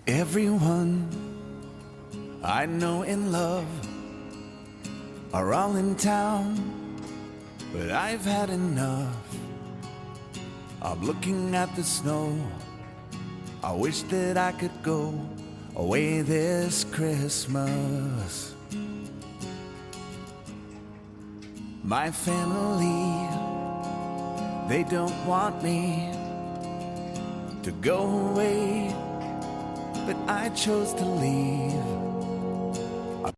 Everyone I know in love are all in town, but I've had enough of looking at the snow. I wish that I could go away this Christmas. My family, they don't want me to go away, but I chose to leave.